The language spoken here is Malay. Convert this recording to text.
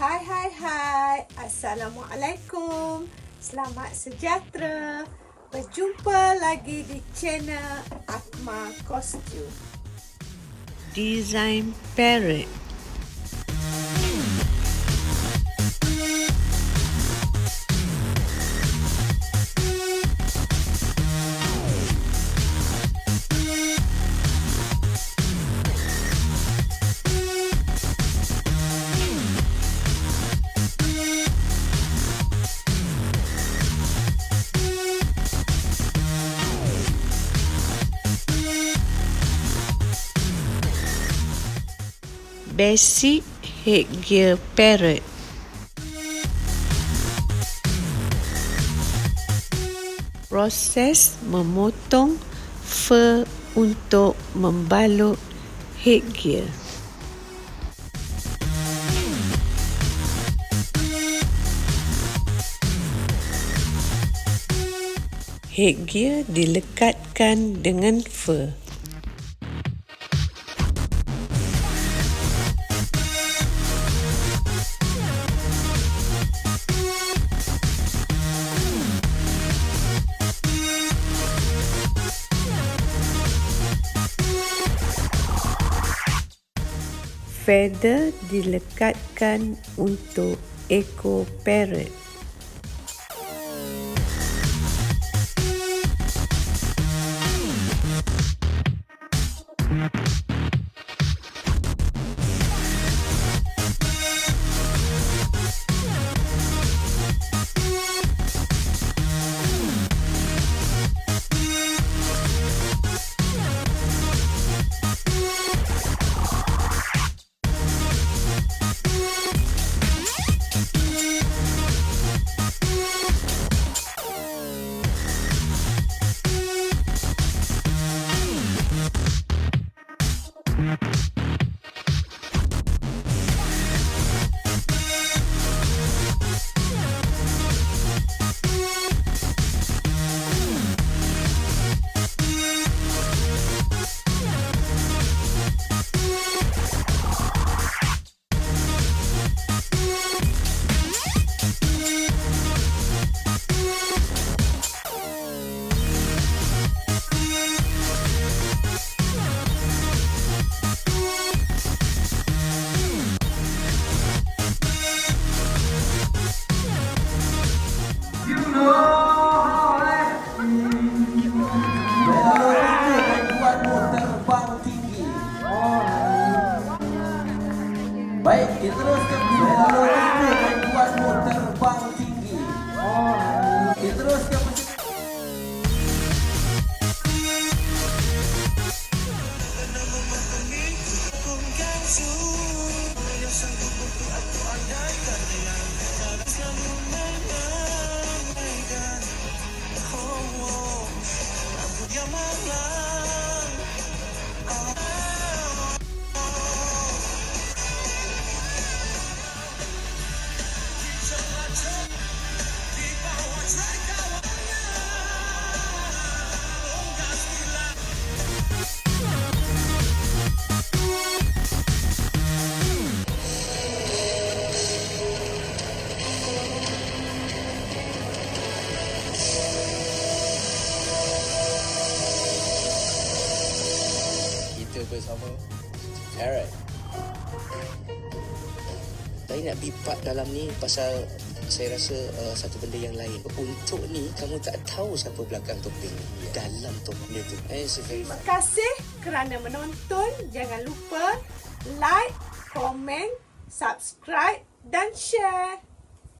Hai. Assalamualaikum. Selamat sejahtera. Berjumpa lagi di channel Akma Costume. Design Parrot. Basic headgear parrot. Proses memotong fur untuk membalut headgear. Headgear dilekatkan dengan fur. Feather dilekatkan untuk ekor parrot. Baik, diteruskan melodi dan buatmu terbang tinggi. Diteruskan bersama Parrot. Saya nak pipat dalam ni pasal saya rasa satu benda yang lain. Untuk ni kamu tak tahu siapa belakang topeng ni. Dalam topeng dia tu. Terima kasih kerana menonton. Jangan lupa like, komen, subscribe dan share.